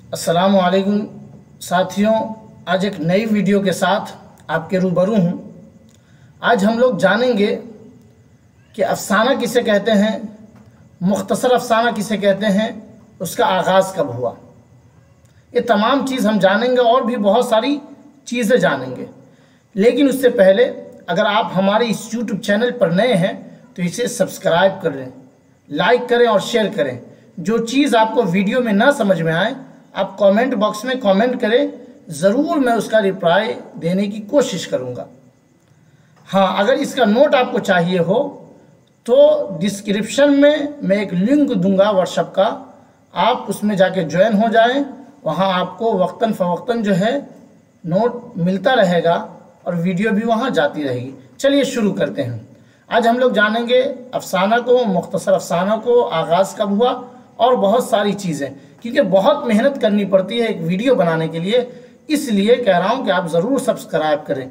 अस्सलामुअलैकुम साथियों, आज एक नई वीडियो के साथ आपके रूबरू हूँ। आज हम लोग जानेंगे कि अफसाना किसे कहते हैं, मुख्तसर अफसाना किसे कहते हैं, उसका आगाज़ कब हुआ। ये तमाम चीज़ हम जानेंगे और भी बहुत सारी चीज़ें जानेंगे। लेकिन उससे पहले अगर आप हमारे इस YouTube चैनल पर नए हैं तो इसे सब्सक्राइब कर लें, लाइक करें और शेयर करें। जो चीज़ आपको वीडियो में ना समझ में आए आप कमेंट बॉक्स में कमेंट करें, ज़रूर मैं उसका रिप्लाई देने की कोशिश करूँगा। हाँ, अगर इसका नोट आपको चाहिए हो तो डिस्क्रिप्शन में मैं एक लिंक दूंगा व्हाट्सएप का, आप उसमें जाके ज्वाइन हो जाएं। वहाँ आपको वक्तन फ़वक्तन जो है नोट मिलता रहेगा और वीडियो भी वहाँ जाती रहेगी। चलिए शुरू करते हैं। आज हम लोग जानेंगे अफसाना को, मुख्तसर अफसाना को, आगाज़ कब हुआ और बहुत सारी चीज़ें, क्योंकि बहुत मेहनत करनी पड़ती है एक वीडियो बनाने के लिए, इसलिए कह रहा हूँ कि आप ज़रूर सब्सक्राइब करें।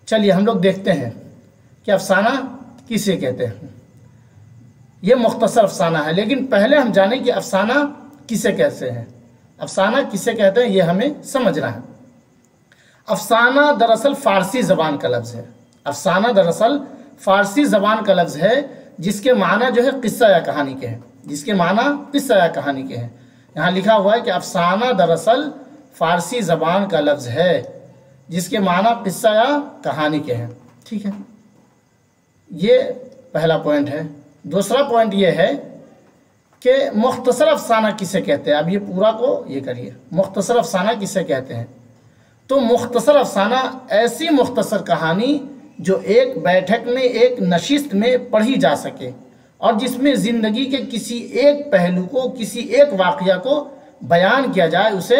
चलिए हम लोग देखते हैं कि अफसाना किसे कहते हैं। ये मुख्तसर अफसाना है, लेकिन पहले हम जानें कि अफसाना किसे कहते हैं। अफसाना किसे कहते हैं ये हमें समझना है। अफसाना दरअसल फ़ारसी ज़बान का लफ्ज़ है। अफसाना दरअसल फ़ारसी ज़बान का लफ्ज़ है जिसके माना जो है किस्सा या कहानी के हैं, जिसके माना किस्सा या कहानी के हैं। यहाँ लिखा हुआ है कि अफसाना दरअसल फ़ारसी ज़बान का लफ्ज़ है जिसके माना किस्सा या कहानी के हैं। ठीक है, ये पहला पॉइंट है। दूसरा पॉइंट ये है कि मुख्तसर अफसाना किसे कहते हैं। अब ये पूरा को ये करिए, मुख्तसर अफसाना किसे कहते हैं। तो मुख्तसर अफसाना ऐसी मुख्तसर कहानी जो एक बैठक में, एक नशिस्त में पढ़ी जा सके और जिसमें ज़िंदगी के किसी एक पहलू को, किसी एक वाक़या को बयान किया जाए, उसे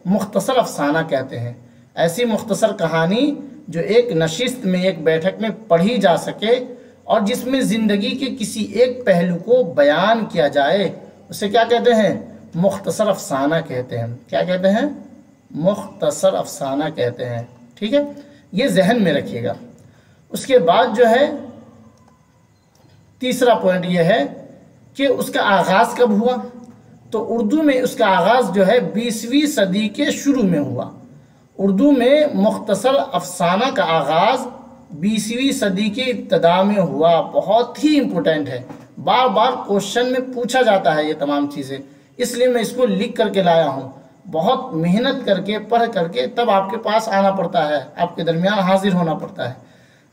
मुख्तसर अफसाना कहते हैं। ऐसी मुख्तसर कहानी जो एक नशिस्त में, एक बैठक में पढ़ी जा सके और जिसमें ज़िंदगी के किसी एक पहलू को बयान किया जाए, उसे क्या कहते हैं? मुख्तसर अफसाना कहते हैं। क्या कहते हैं? मुख्तसर अफसाना कहते हैं। ठीक है, ये जहन में रखिएगा। उसके बाद जो है तीसरा पॉइंट ये है कि उसका आगाज़ कब हुआ। तो उर्दू में उसका आगाज़ जो है 20वीं सदी के शुरू में हुआ। उर्दू में मुख्तसर अफसाना का आगाज़ 20वीं सदी के इब्तदा में हुआ। बहुत ही इम्पोर्टेंट है, बार बार क्वेश्चन में पूछा जाता है ये तमाम चीज़ें, इसलिए मैं इसको लिख करके लाया हूँ। बहुत मेहनत करके, पढ़ करके तब आपके पास आना पड़ता है, आपके दरमियान हाजिर होना पड़ता है।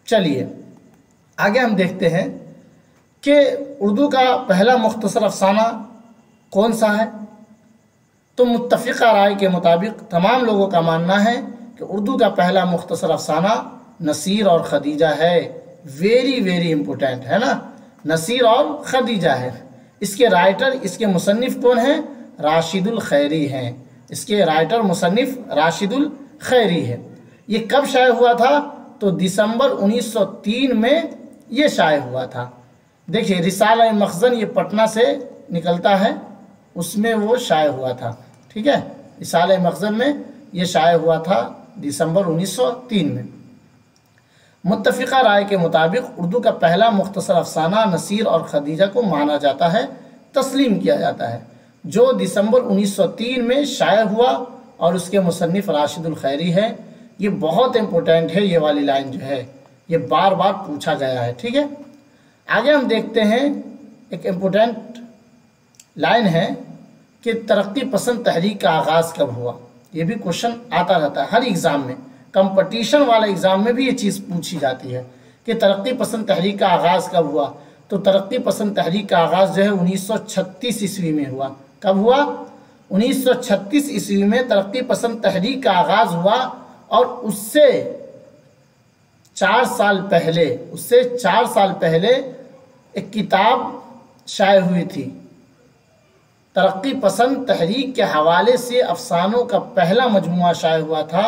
चलिए आगे हम देखते हैं कि उर्दू का पहला मुख्तसर अफसाना कौन सा है। तो मुत्तफ़िक़ा राय के मुताबिक तमाम लोगों का मानना है कि उर्दू का पहला मुख्तसर अफसाना नसीर और ख़दीजा है। वेरी वेरी इम्पोर्टेंट है ना, नसीर और ख़दीजा है। इसके राइटर, इसके मुसन्निफ़ कौन हैं? राशिदुल खैरी हैं। इसके राइटर मुसन्निफ़ राशिदुल खैरी है। ये कब शाये हुआ था? तो दिसंबर 1903 में ये शाये हुआ था। देखिए रिसाला मखज़न ये पटना से निकलता है, उसमें वो शाये हुआ था। ठीक है, रिसाला मखज़न में ये शाये हुआ था दिसंबर 1903 में। मुत्तफ़िक़ा राय के मुताबिक उर्दू का पहला मुख्तसर अफसाना नसीर और ख़दीजा को माना जाता है, तस्लीम किया जाता है, जो दिसंबर 1903 में शाये हुआ और उसके मुसन्निफ़ राशिदुल खैरी है। ये बहुत इम्पोर्टेंट है, ये वाली लाइन जो है ये बार बार पूछा गया है। ठीक है, आगे हम देखते हैं एक इम्पोर्टेंट लाइन है कि तरक्की पसंद तहरीक का आगाज़ कब हुआ। ये भी क्वेश्चन आता रहता है हर एग्ज़ाम में, कंपटीशन वाला एग्ज़ाम में भी ये चीज़ पूछी जाती है कि तरक्की पसंद तहरीक का आगाज़ कब हुआ। तो तरक्की पसंद तहरीक का आगाज़ जो है 1936 ईस्वी में हुआ। कब हुआ? 1936 ईस्वी में तरक्की पसंद तहरीक का आगाज़ हुआ और उससे 4 साल पहले एक किताब शाये हुई थी। तरक्की पसंद तहरीक के हवाले से अफसानों का पहला मजमुआ शाये हुआ था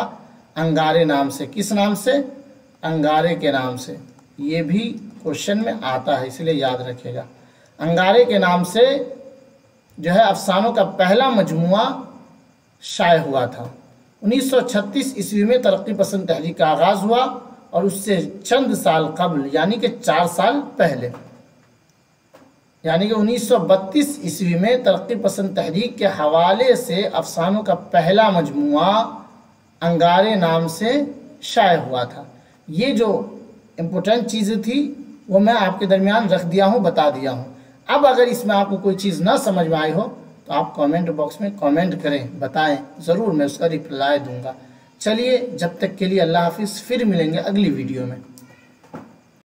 अंगारे नाम से। किस नाम से? अंगारे के नाम से। ये भी क्वेश्चन में आता है, इसलिए याद रखिएगा। अंगारे के नाम से जो है अफसानों का पहला मजमुआ शाये हुआ था। 1936 ईस्वी में तरक्की पसंद तहरीक का आगाज़ हुआ और उससे चंद साल कबल, यानी कि 4 साल पहले यानी कि 1932 ईस्वी में तरक्की पसंद तहरीक के हवाले से अफसानों का पहला मजमुआ अंगारे नाम से शाये हुआ था। ये जो इम्पोर्टेंट चीज़ें थी वो मैं आपके दरमियान रख दिया हूँ, बता दिया हूँ। अब अगर इसमें आपको कोई चीज़ ना समझ में आई हो तो आप कमेंट बॉक्स में कमेंट करें, बताएं, ज़रूर मैं उसका रिप्लाई दूंगा। चलिए, जब तक के लिए अल्लाह हाफिज़, फिर मिलेंगे अगली वीडियो में।